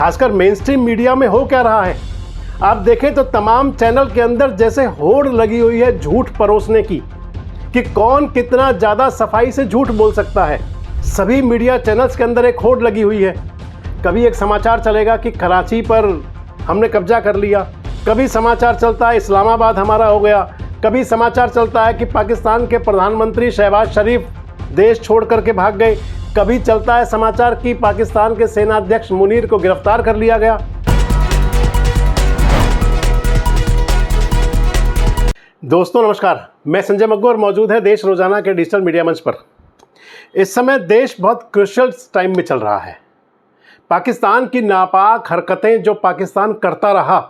खासकर main stream media में हो क्या रहा है। आप देखें तो तमाम चैनल के अंदर जैसे होड़ लगी हुई है झूठ परोसने की कि कौन कितना ज़्यादा सफाई से झूठ बोल सकता है। सभी मीडिया चैनल्स के अंदर एक होड़ लगी हुई है। कभी एक समाचार चलेगा कि कराची पर हमने कब्जा कर लिया, कभी समाचार चलता है इस्लामाबाद हमारा हो गया, कभी समाचार चलता है कि पाकिस्तान के प्रधानमंत्री शहबाज शरीफ देश छोड़ करके भाग गए, कभी चलता है समाचार कि पाकिस्तान के सेनाध्यक्ष मुनीर को गिरफ्तार कर लिया गया। दोस्तों नमस्कार, मैं संजय मग्गू और मौजूद है देश रोजाना के डिजिटल मीडिया मंच पर। इस समय देश बहुत क्रूशियल टाइम में चल रहा है। पाकिस्तान की नापाक हरकतें जो पाकिस्तान करता रहा,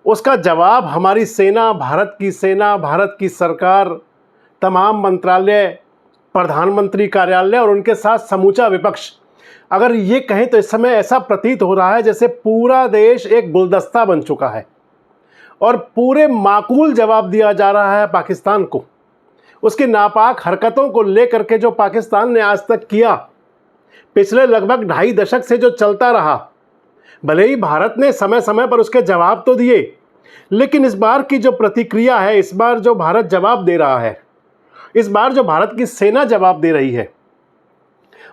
उसका जवाब हमारी सेना, भारत की सरकार, तमाम मंत्रालय, प्रधानमंत्री कार्यालय और उनके साथ समूचा विपक्ष, अगर ये कहें तो इस समय ऐसा प्रतीत हो रहा है जैसे पूरा देश एक गुलदस्ता बन चुका है और पूरे माकूल जवाब दिया जा रहा है पाकिस्तान को। उसकी नापाक हरकतों को लेकर के जो पाकिस्तान ने आज तक किया, पिछले लगभग 2.5 दशक से जो चलता रहा, भले ही भारत ने समय समय पर उसके जवाब तो दिए, लेकिन इस बार की जो प्रतिक्रिया है, इस बार जो भारत जवाब दे रहा है, इस बार जो भारत की सेना जवाब दे रही है,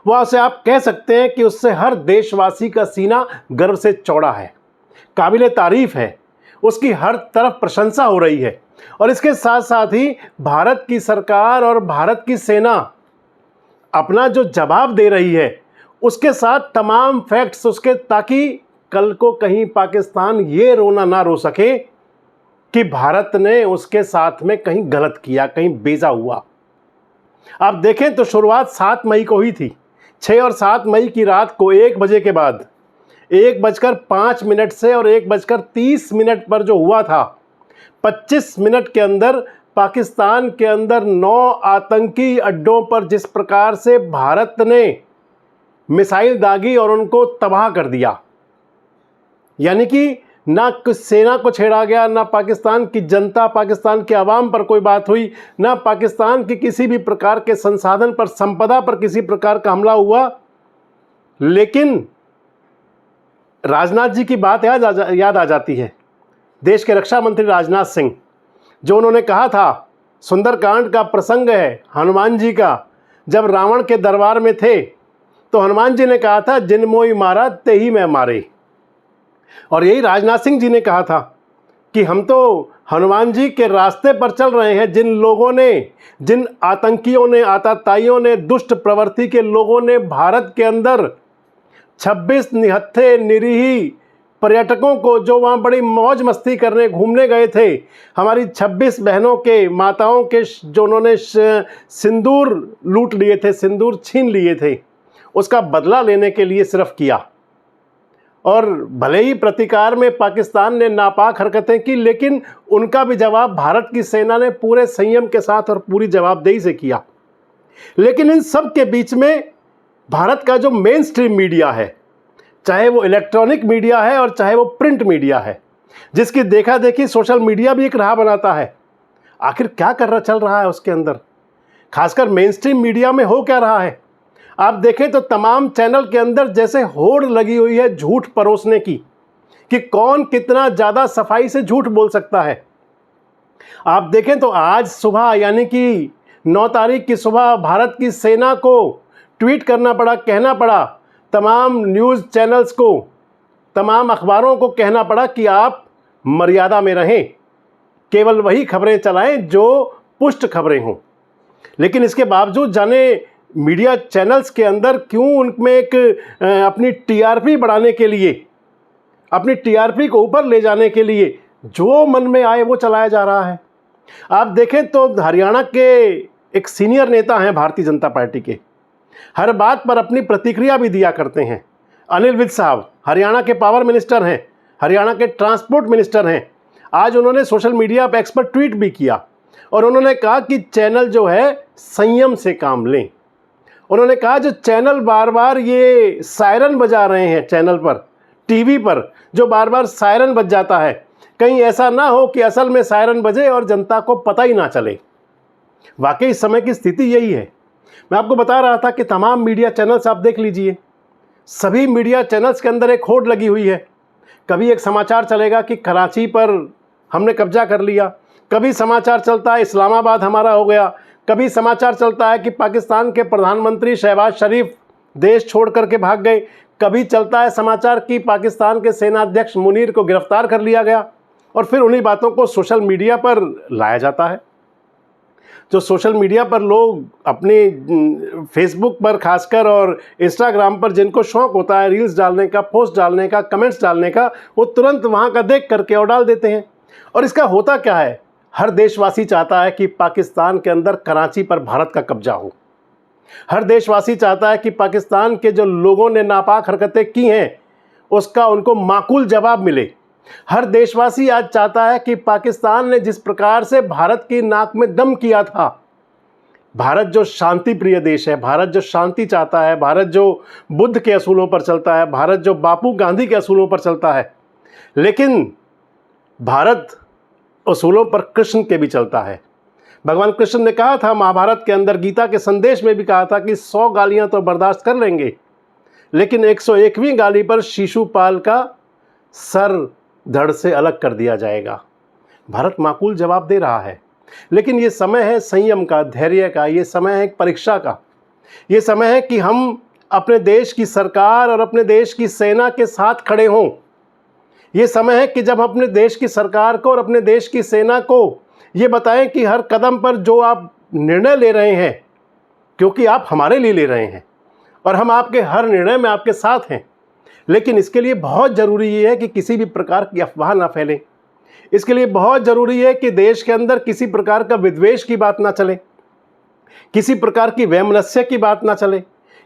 वह उसे आप कह सकते हैं कि उससे हर देशवासी का सीना गर्व से चौड़ा है, काबिले तारीफ है, उसकी हर तरफ प्रशंसा हो रही है। और इसके साथ साथ ही भारत की सरकार और भारत की सेना अपना जो जवाब दे रही है उसके साथ तमाम फैक्ट्स उसके, ताकि कल को कहीं पाकिस्तान ये रोना ना रो सके कि भारत ने उसके साथ में कहीं गलत किया, कहीं बेजा हुआ। आप देखें तो शुरुआत 7 मई को ही थी। 6 और 7 मई की रात को 1 बजे के बाद 1:05 से और 1:30 पर जो हुआ था, 25 मिनट के अंदर पाकिस्तान के अंदर 9 आतंकी अड्डों पर जिस प्रकार से भारत ने मिसाइल दागी और उनको तबाह कर दिया, यानी कि ना कुछ सेना को छेड़ा गया, ना पाकिस्तान की जनता, पाकिस्तान के अवाम पर कोई बात हुई, ना पाकिस्तान के किसी भी प्रकार के संसाधन पर, संपदा पर किसी प्रकार का हमला हुआ। लेकिन राजनाथ जी की बात याद आ जाती है। देश के रक्षा मंत्री राजनाथ सिंह, जो उन्होंने कहा था, सुंदरकांड का प्रसंग है हनुमान जी का, जब रावण के दरबार में थे तो हनुमान जी ने कहा था, जिन मोई मारा ते ही मैं मारे। और यही राजनाथ सिंह जी ने कहा था कि हम तो हनुमान जी के रास्ते पर चल रहे हैं। जिन लोगों ने, जिन आतंकियों ने, आतताइयों ने, दुष्ट प्रवृत्ति के लोगों ने भारत के अंदर 26 निहत्थे निरीह पर्यटकों को, जो वहाँ बड़ी मौज मस्ती करने घूमने गए थे, हमारी 26 बहनों के, माताओं के, जो उन्होंने सिंदूर लूट लिए थे, सिंदूर छीन लिए थे, उसका बदला लेने के लिए सिर्फ किया। और भले ही प्रतिकार में पाकिस्तान ने नापाक हरकतें की, लेकिन उनका भी जवाब भारत की सेना ने पूरे संयम के साथ और पूरी जवाबदेही से किया। लेकिन इन सब के बीच में भारत का जो मेन स्ट्रीम मीडिया है, चाहे वो इलेक्ट्रॉनिक मीडिया है और चाहे वो प्रिंट मीडिया है, जिसकी देखा देखी सोशल मीडिया भी एक राह बनाता है, आखिर क्या चल रहा है उसके अंदर। खासकर मेन स्ट्रीम मीडिया में हो क्या रहा है। आप देखें तो तमाम चैनल के अंदर जैसे होड़ लगी हुई है झूठ परोसने की कि कौन कितना ज़्यादा सफाई से झूठ बोल सकता है। आप देखें तो आज सुबह, यानी कि 9 तारीख की सुबह, भारत की सेना को ट्वीट करना पड़ा, कहना पड़ा, तमाम न्यूज़ चैनल्स को, तमाम अखबारों को कहना पड़ा कि आप मर्यादा में रहें, केवल वही खबरें चलाएं जो पुष्ट खबरें हों। लेकिन इसके बावजूद जाने मीडिया चैनल्स के अंदर क्यों उनमें एक अपनी टीआरपी बढ़ाने के लिए, अपनी टीआरपी को ऊपर ले जाने के लिए जो मन में आए वो चलाया जा रहा है। आप देखें तो हरियाणा के एक सीनियर नेता हैं भारतीय जनता पार्टी के, हर बात पर अपनी प्रतिक्रिया भी दिया करते हैं। अनिल विज साहब हरियाणा के पावर मिनिस्टर हैं, हरियाणा के ट्रांसपोर्ट मिनिस्टर हैं। आज उन्होंने सोशल मीडिया पर एक्स पर ट्वीट भी किया और उन्होंने कहा कि चैनल जो है संयम से काम लें। उन्होंने कहा जो चैनल बार बार ये सायरन बजा रहे हैं, चैनल पर, टीवी पर जो बार बार सायरन बज जाता है, कहीं ऐसा ना हो कि असल में सायरन बजे और जनता को पता ही ना चले। वाकई इस समय की स्थिति यही है। मैं आपको बता रहा था कि तमाम मीडिया चैनल्स आप देख लीजिए, सभी मीडिया चैनल्स के अंदर एक होड़ लगी हुई है। कभी एक समाचार चलेगा कि कराची पर हमने कब्जा कर लिया, कभी समाचार चलता है इस्लामाबाद हमारा हो गया, कभी समाचार चलता है कि पाकिस्तान के प्रधानमंत्री शहबाज शरीफ देश छोड़ करके भाग गए, कभी चलता है समाचार कि पाकिस्तान के सेनाध्यक्ष मुनीर को गिरफ्तार कर लिया गया। और फिर उन्हीं बातों को सोशल मीडिया पर लाया जाता है। जो सोशल मीडिया पर लोग अपनी फेसबुक पर खासकर और इंस्टाग्राम पर जिनको शौक़ होता है रील्स डालने का, पोस्ट डालने का, कमेंट्स डालने का, वो तुरंत वहाँ का देख करके और डाल देते हैं। और इसका होता क्या है, हर देशवासी चाहता है कि पाकिस्तान के अंदर कराची पर भारत का कब्जा हो। हर देशवासी चाहता है कि पाकिस्तान के जो लोगों ने नापाक हरकतें की हैं उसका उनको माकूल जवाब मिले। हर देशवासी आज चाहता है कि पाकिस्तान ने जिस प्रकार से भारत की नाक में दम किया था, भारत जो शांति प्रिय देश है, भारत जो शांति चाहता है, भारत जो बुद्ध के असूलों पर चलता है, भारत जो बापू गांधी के असूलों पर चलता है, लेकिन भारत असूलों पर कृष्ण के भी चलता है। भगवान कृष्ण ने कहा था महाभारत के अंदर, गीता के संदेश में भी कहा था कि 100 गालियां तो बर्दाश्त कर लेंगे, लेकिन 101वीं गाली पर शिशुपाल का सर धड़ से अलग कर दिया जाएगा। भारत माकूल जवाब दे रहा है, लेकिन ये समय है संयम का, धैर्य का, ये समय है परीक्षा का। ये समय है कि हम अपने देश की सरकार और अपने देश की सेना के साथ खड़े हों। ये समय है कि जब अपने देश की सरकार को और अपने देश की सेना को ये बताएं कि हर कदम पर जो आप निर्णय ले रहे हैं, क्योंकि आप हमारे लिए ले रहे हैं और हम आपके हर निर्णय में आपके साथ हैं, लेकिन इसके लिए बहुत ज़रूरी ये है कि किसी भी प्रकार की अफवाह ना फैले। इसके लिए बहुत ज़रूरी है कि देश के अंदर किसी प्रकार का विद्वेष की बात ना चले, किसी प्रकार की वैमनस्य की बात ना चले,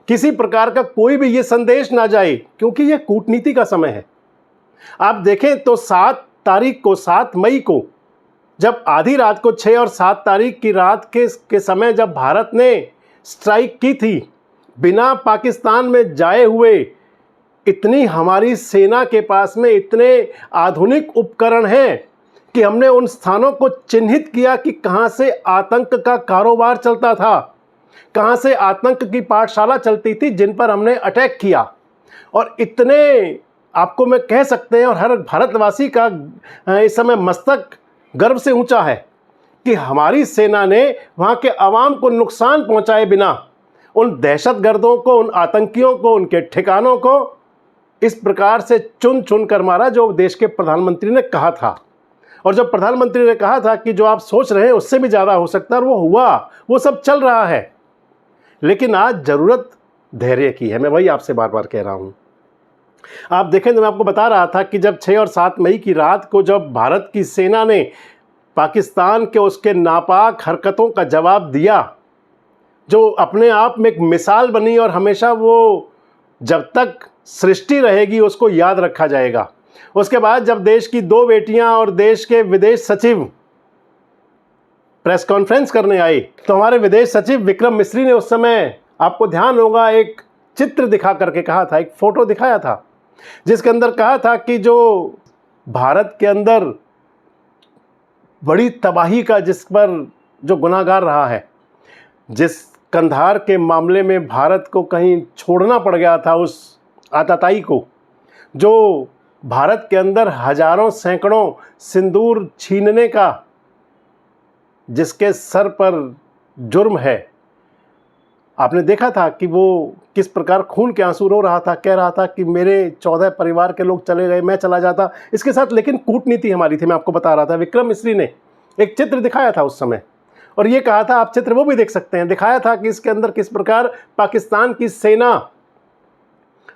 किसी प्रकार का कोई भी ये संदेश ना जाए, क्योंकि ये कूटनीति का समय है। आप देखें तो 7 मई को जब आधी रात को 6 और 7 तारीख की रात के समय जब भारत ने स्ट्राइक की थी, बिना पाकिस्तान में जाए हुए, इतनी हमारी सेना के पास में इतने आधुनिक उपकरण हैं कि हमने उन स्थानों को चिन्हित किया कि कहां से आतंक का कारोबार चलता था, कहां से आतंक की पाठशाला चलती थी, जिन पर हमने अटैक किया। और इतने आपको मैं कह सकते हैं, और हर भारतवासी का इस समय मस्तक गर्व से ऊंचा है कि हमारी सेना ने वहां के अवाम को नुकसान पहुंचाए बिना उन दहशतगर्दों को, उन आतंकियों को, उनके ठिकानों को इस प्रकार से चुन चुन कर मारा जो देश के प्रधानमंत्री ने कहा था। और जब प्रधानमंत्री ने कहा था कि जो आप सोच रहे हैं उससे भी ज़्यादा हो सकता है, और वो हुआ, वो सब चल रहा है। लेकिन आज ज़रूरत धैर्य की है। मैं वही आपसे बार बार कह रहा हूँ। आप देखें तो मैं आपको बता रहा था कि जब 6 और 7 मई की रात को जब भारत की सेना ने पाकिस्तान के उसके नापाक हरकतों का जवाब दिया, जो अपने आप में एक मिसाल बनी और हमेशा वो जब तक सृष्टि रहेगी उसको याद रखा जाएगा। उसके बाद जब देश की 2 बेटियां और देश के विदेश सचिव प्रेस कॉन्फ्रेंस करने आए, तो हमारे विदेश सचिव विक्रम मिस्री ने उस समय, आपको ध्यान होगा, एक चित्र दिखा करके कहा था, एक फोटो दिखाया था, जिसके अंदर कहा था कि जो भारत के अंदर बड़ी तबाही का जिस पर जो गुनाहगार रहा है, जिस कंधार के मामले में भारत को कहीं छोड़ना पड़ गया था उस आतताई को, जो भारत के अंदर हजारों सैकड़ों सिंदूर छीनने का जिसके सर पर जुर्म है, आपने देखा था कि वो किस प्रकार खून के आंसू रो रहा था, कह रहा था कि मेरे 14 परिवार के लोग चले गए, मैं चला जाता। इसके साथ लेकिन कूटनीति हमारी थी, मैं आपको बता रहा था। विक्रम मिस्री ने एक चित्र दिखाया था उस समय, और ये कहा था, आप चित्र वो भी देख सकते हैं, दिखाया था कि इसके अंदर किस प्रकार पाकिस्तान की सेना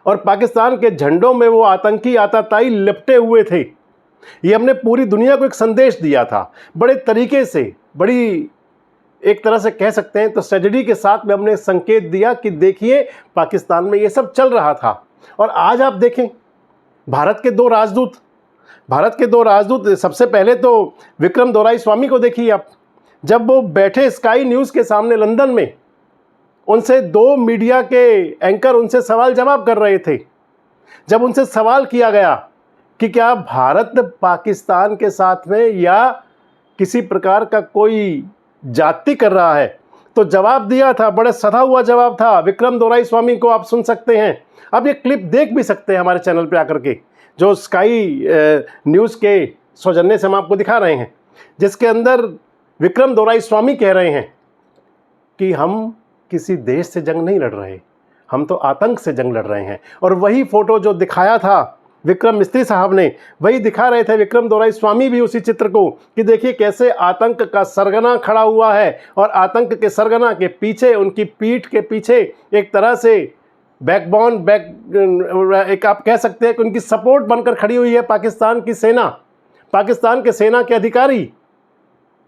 और पाकिस्तान के झंडों में वो आतंकी आतताई लिपटे हुए थे। ये हमने पूरी दुनिया को एक संदेश दिया था, बड़े तरीके से, बड़ी एक तरह से कह सकते हैं तो ट्रेजेडी के साथ में हमने संकेत दिया कि देखिए पाकिस्तान में ये सब चल रहा था। और आज आप देखें भारत के 2 राजदूत, सबसे पहले तो विक्रम दोराईस्वामी को देखिए आप, जब वो बैठे स्काई न्यूज़ के सामने लंदन में, उनसे 2 मीडिया के एंकर उनसे सवाल जवाब कर रहे थे। जब उनसे सवाल किया गया कि क्या भारत पाकिस्तान के साथ में या किसी प्रकार का कोई जाति कर रहा है, तो जवाब दिया था, बड़े सधा हुआ जवाब था। विक्रम दोराईस्वामी को आप सुन सकते हैं, अब ये क्लिप देख भी सकते हैं हमारे चैनल पे आकर के, जो स्काई न्यूज़ के सौजन्य से हम आपको दिखा रहे हैं, जिसके अंदर विक्रम दोराईस्वामी कह रहे हैं कि हम किसी देश से जंग नहीं लड़ रहे, हम तो आतंक से जंग लड़ रहे हैं। और वही फ़ोटो जो दिखाया था विक्रम मिस्त्री साहब ने, वही दिखा रहे थे विक्रम दोराईस्वामी भी उसी चित्र को, कि देखिए कैसे आतंक का सरगना खड़ा हुआ है, और आतंक के सरगना के पीछे, उनकी पीठ के पीछे एक तरह से बैकबोन, एक आप कह सकते हैं कि उनकी सपोर्ट बनकर खड़ी हुई है पाकिस्तान की सेना, पाकिस्तान के सेना के अधिकारी।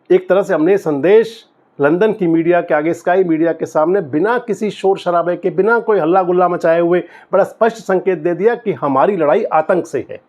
एक तरह से हमने संदेश लंदन की मीडिया के आगे, स्काई मीडिया के सामने, बिना किसी शोर शराबे के, बिना कोई हल्ला गुल्ला मचाए हुए बड़ा स्पष्ट संकेत दे दिया कि हमारी लड़ाई आतंक से है,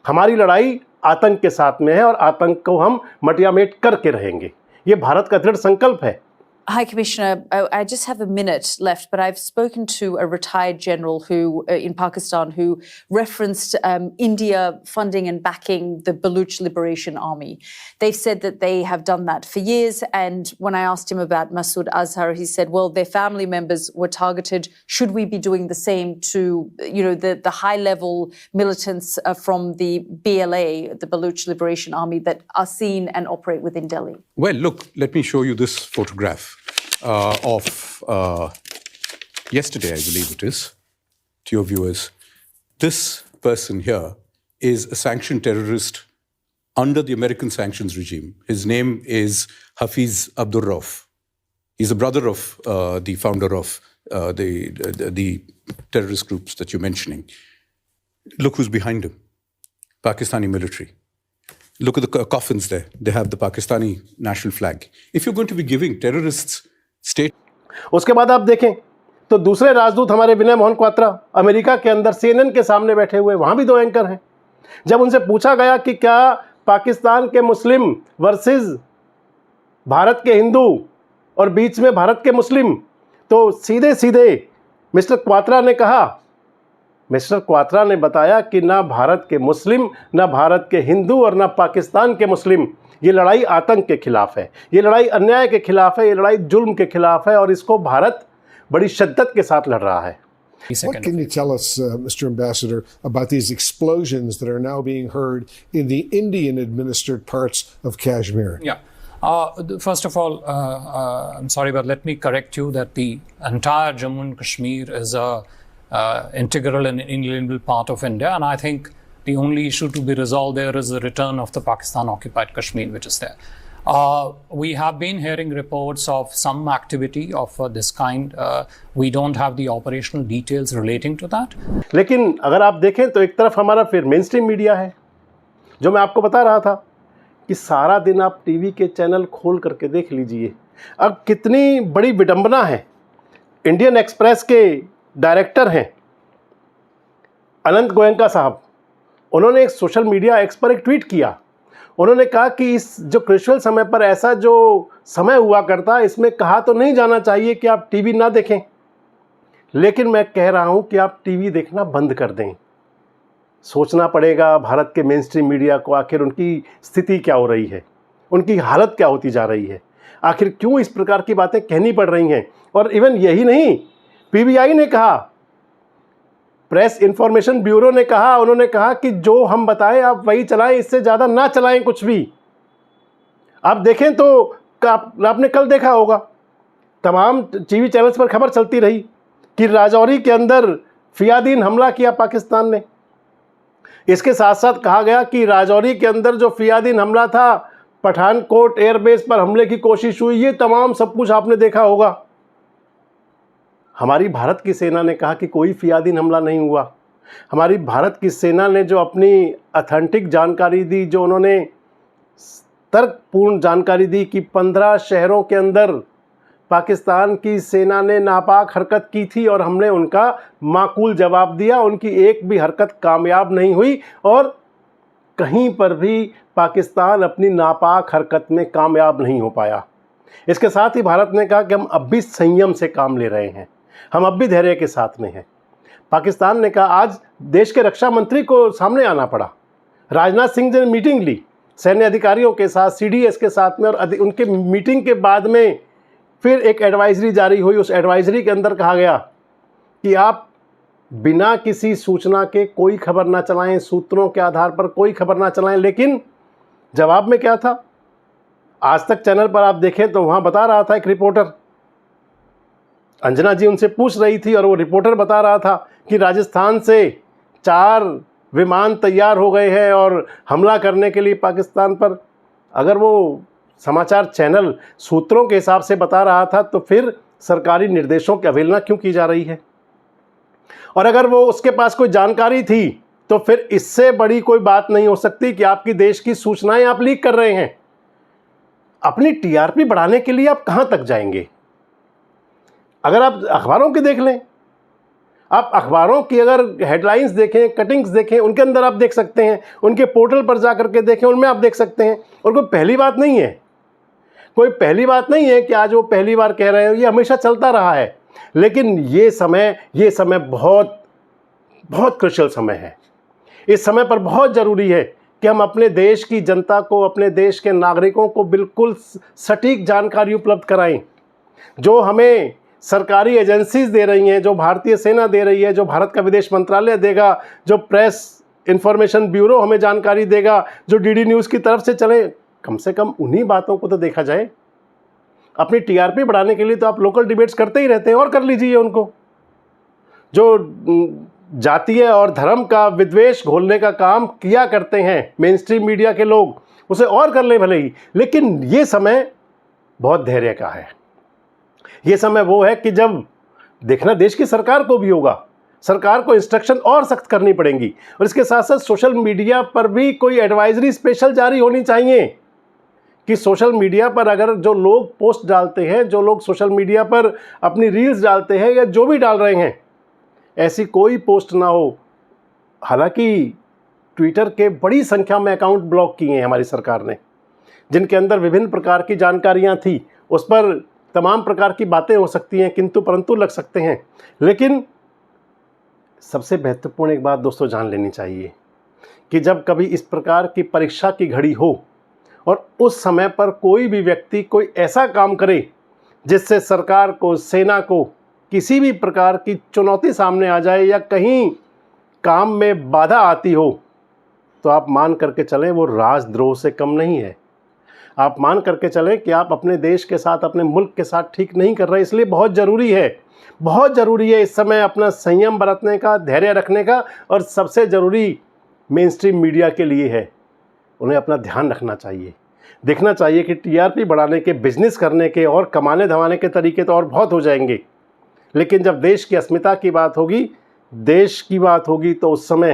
हमारी लड़ाई आतंक के साथ में है और आतंक को हम मटियामेट करके रहेंगे। ये भारत का दृढ़ संकल्प है। Hi, Commissioner. I just have a minute left, but I've spoken to a retired general who, in Pakistan, who referenced India funding and backing the Baluch Liberation Army. They've said that they have done that for years. And when I asked him about Masood Azhar, he said, well, their family members were targeted. Should we be doing the same to, the high-level militants from the BLA, the Baluch Liberation Army, that are seen and operate within Delhi? Well, look, let me show you this photograph of yesterday, I believe it is, to your viewers. This person here is a sanctioned terrorist under the American sanctions regime. His name is Hafiz Abdur Rauf. He's the brother of the founder of the terrorist groups that you're mentioning. Look who's behind him. Pakistani military. Look at the coffins there. They have the Pakistani national flag. If you're going to be giving terrorists state... उसके बाद आप देखें तो दूसरे राजदूत हमारे विनय Mohan Kwatra America के अंदर CNN के सामने बैठे हुए, वहाँ भी 2 एंकर हैं। जब उनसे पूछा गया कि क्या पाकिस्तान के मुस्लिम वर्सेस भारत के हिंदू और बीच में भारत के मुस्लिम, तो सीधे सीधे मिस्टर क्वात्रा ने बताया कि ना भारत के मुस्लिम, ना भारत के हिंदू और ना पाकिस्तान के मुस्लिम, ये लड़ाई आतंक के खिलाफ है, ये लड़ाई अन्याय के खिलाफ है, ये लड़ाई जुल्म के खिलाफ है और इसको भारत बड़ी शिद्दत के साथ लड़ रहा है। What can you tell us, Mr. Ambassador, about these explosions that are now being heard in the Indian-administered parts of Kashmir? Yeah. First of all, I'm sorry, but let me correct you that the entire Jammu and Kashmir is a integral and inalienable part of India, and I think the only issue to be resolved there is the return of the Pakistan-occupied Kashmir, which is there. We have been hearing reports of some activity of this kind. We don't have the operational details relating to that. लेकिन अगर आप देखें तो एक तरफ हमारा फिर main stream media है, जो मैं आपको बता रहा था कि सारा दिन आप टीवी के चैनल खोल करके देख लीजिए। अब कितनी बड़ी विडंबना है, इंडियन एक्सप्रेस के डायरेक्टर हैं अनंत गोयंका साहब, उन्होंने एक सोशल मीडिया एक्स पर एक ट्वीट किया। उन्होंने कहा कि इस जो क्रिशुअल समय पर ऐसा जो समय हुआ करता, इसमें कहा तो नहीं जाना चाहिए कि आप टीवी ना देखें, लेकिन मैं कह रहा हूं कि आप टीवी देखना बंद कर दें। सोचना पड़ेगा भारत के मेन स्ट्रीम मीडिया को, आखिर उनकी स्थिति क्या हो रही है, उनकी हालत क्या होती जा रही है, आखिर क्यों इस प्रकार की बातें कहनी पड़ रही हैं। और इवन यही नहीं, PBI ने कहा, प्रेस इंफॉर्मेशन ब्यूरो ने कहा, उन्होंने कहा कि जो हम बताएं आप वही चलाएं, इससे ज़्यादा ना चलाएं कुछ भी। आप देखें तो आपने कल देखा होगा, तमाम टीवी चैनल्स पर खबर चलती रही कि राजौरी के अंदर फियादीन हमला किया पाकिस्तान ने। इसके साथ साथ कहा गया कि राजौरी के अंदर जो फियादीन हमला था, पठानकोट एयरबेस पर हमले की कोशिश हुई, ये तमाम सब कुछ आपने देखा होगा। हमारी भारत की सेना ने कहा कि कोई फियादीन हमला नहीं हुआ। हमारी भारत की सेना ने जो अपनी ऑथेंटिक जानकारी दी, जो उन्होंने तर्कपूर्ण जानकारी दी कि 15 शहरों के अंदर पाकिस्तान की सेना ने नापाक हरकत की थी और हमने उनका माकूल जवाब दिया। उनकी एक भी हरकत कामयाब नहीं हुई और कहीं पर भी पाकिस्तान अपनी नापाक हरकत में कामयाब नहीं हो पाया। इसके साथ ही भारत ने कहा कि हम अब भी संयम से काम ले रहे हैं, हम अब भी धैर्य के साथ में हैं। पाकिस्तान ने कहा, आज देश के रक्षा मंत्री को सामने आना पड़ा। राजनाथ सिंह ने मीटिंग ली सैन्य अधिकारियों के साथ, CDS के साथ में, और उनके मीटिंग के बाद में फिर एक एडवाइजरी जारी हुई, उस एडवाइजरी के अंदर कहा गया कि आप बिना किसी सूचना के कोई खबर ना चलाएं, सूत्रों के आधार पर कोई खबर ना चलाएं। लेकिन जवाब में क्या था? आज तक चैनल पर आप देखें तो वहाँ बता रहा था एक रिपोर्टर, अंजना जी उनसे पूछ रही थी और वो रिपोर्टर बता रहा था कि राजस्थान से 4 विमान तैयार हो गए हैं और हमला करने के लिए पाकिस्तान पर। अगर वो समाचार चैनल सूत्रों के हिसाब से बता रहा था तो फिर सरकारी निर्देशों की अवहेलना क्यों की जा रही है? और अगर वो उसके पास कोई जानकारी थी तो फिर इससे बड़ी कोई बात नहीं हो सकती कि आपकी देश की सूचनाएं आप लीक कर रहे हैं। अपनी टीआरपी बढ़ाने के लिए आप कहां तक जाएंगे? अगर आप अखबारों की देख लें, आप अखबारों की अगर हेडलाइंस देखें, कटिंग्स देखें, उनके अंदर आप देख सकते हैं, उनके पोर्टल पर जा करके देखें, उनमें आप देख सकते हैं। और कोई पहली बात नहीं है, कोई पहली बात नहीं है कि आज वो पहली बार कह रहे हो, ये हमेशा चलता रहा है। लेकिन ये समय बहुत बहुत क्रुशियल समय है। इस समय पर बहुत ज़रूरी है कि हम अपने देश की जनता को, अपने देश के नागरिकों को बिल्कुल सटीक जानकारी उपलब्ध कराएं। जो हमें सरकारी एजेंसीज दे रही हैं, जो भारतीय सेना दे रही है, जो भारत का विदेश मंत्रालय देगा, जो प्रेस इंफॉर्मेशन ब्यूरो हमें जानकारी देगा, जो डीडी न्यूज़ की तरफ से चले, कम से कम उन्हीं बातों को तो देखा जाए। अपनी टीआरपी बढ़ाने के लिए तो आप लोकल डिबेट्स करते ही रहते हैं, और कर लीजिए उनको। जो जातीय और धर्म का विद्वेष घोलने का काम किया करते हैं मेन स्ट्रीम मीडिया के लोग, उसे और कर लें भले ही। लेकिन ये समय बहुत धैर्य का है। ये समय वो है कि जब देखना देश की सरकार को भी होगा, सरकार को इंस्ट्रक्शन और सख्त करनी पड़ेंगी। और इसके साथ साथ सोशल मीडिया पर भी कोई एडवाइजरी स्पेशल जारी होनी चाहिए कि सोशल मीडिया पर अगर जो लोग पोस्ट डालते हैं, जो लोग सोशल मीडिया पर अपनी रील्स डालते हैं या जो भी डाल रहे हैं, ऐसी कोई पोस्ट ना हो। हालांकि ट्विटर के बड़ी संख्या में अकाउंट ब्लॉक किए हैं हमारी सरकार ने, जिनके अंदर विभिन्न प्रकार की जानकारियां थी। उस पर तमाम प्रकार की बातें हो सकती हैं, किंतु परंतु लग सकते हैं। लेकिन सबसे महत्वपूर्ण एक बात दोस्तों जान लेनी चाहिए कि जब कभी इस प्रकार की परीक्षा की घड़ी हो और उस समय पर कोई भी व्यक्ति कोई ऐसा काम करे जिससे सरकार को, सेना को किसी भी प्रकार की चुनौती सामने आ जाए या कहीं काम में बाधा आती हो, तो आप मान करके चलें वो राजद्रोह से कम नहीं है। आप मान करके चलें कि आप अपने देश के साथ, अपने मुल्क के साथ ठीक नहीं कर रहे। इसलिए बहुत ज़रूरी है इस समय अपना संयम बरतने का, धैर्य रखने का। और सबसे ज़रूरी मेन स्ट्रीम मीडिया के लिए है, उन्हें अपना ध्यान रखना चाहिए। देखना चाहिए कि टीआरपी बढ़ाने के, बिजनेस करने के और कमाने धमाने के तरीके तो और बहुत हो जाएंगे, लेकिन जब देश की अस्मिता की बात होगी, देश की बात होगी, तो उस समय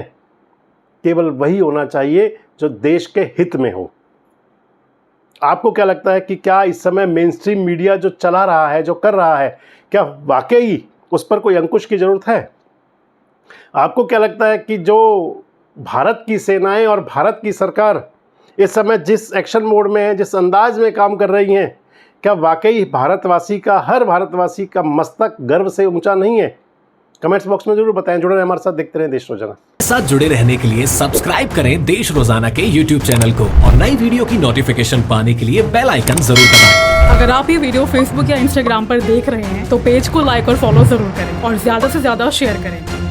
केवल वही होना चाहिए जो देश के हित में हो। आपको क्या लगता है कि क्या इस समय मेन स्ट्रीम मीडिया जो चला रहा है, जो कर रहा है, क्या वाकई उस पर कोई अंकुश की ज़रूरत है? आपको क्या लगता है कि जो भारत की सेनाएं और भारत की सरकार इस समय जिस एक्शन मोड में है, जिस अंदाज में काम कर रही हैं, क्या वाकई भारतवासी का, हर भारतवासी का मस्तक गर्व से ऊंचा नहीं है? कमेंट्स बॉक्स में जरूर बताएं। जुड़े रहें हमारे साथ, देखते रहें देश रोजाना। साथ जुड़े रहने के लिए सब्सक्राइब करें देश रोजाना के YouTube चैनल को और नई वीडियो की नोटिफिकेशन पाने के लिए बेल आइकन जरूर दबाएं। अगर आप ये वीडियो Facebook या Instagram पर देख रहे हैं तो पेज को लाइक और फॉलो जरूर करें और ज्यादा से ज्यादा शेयर करें।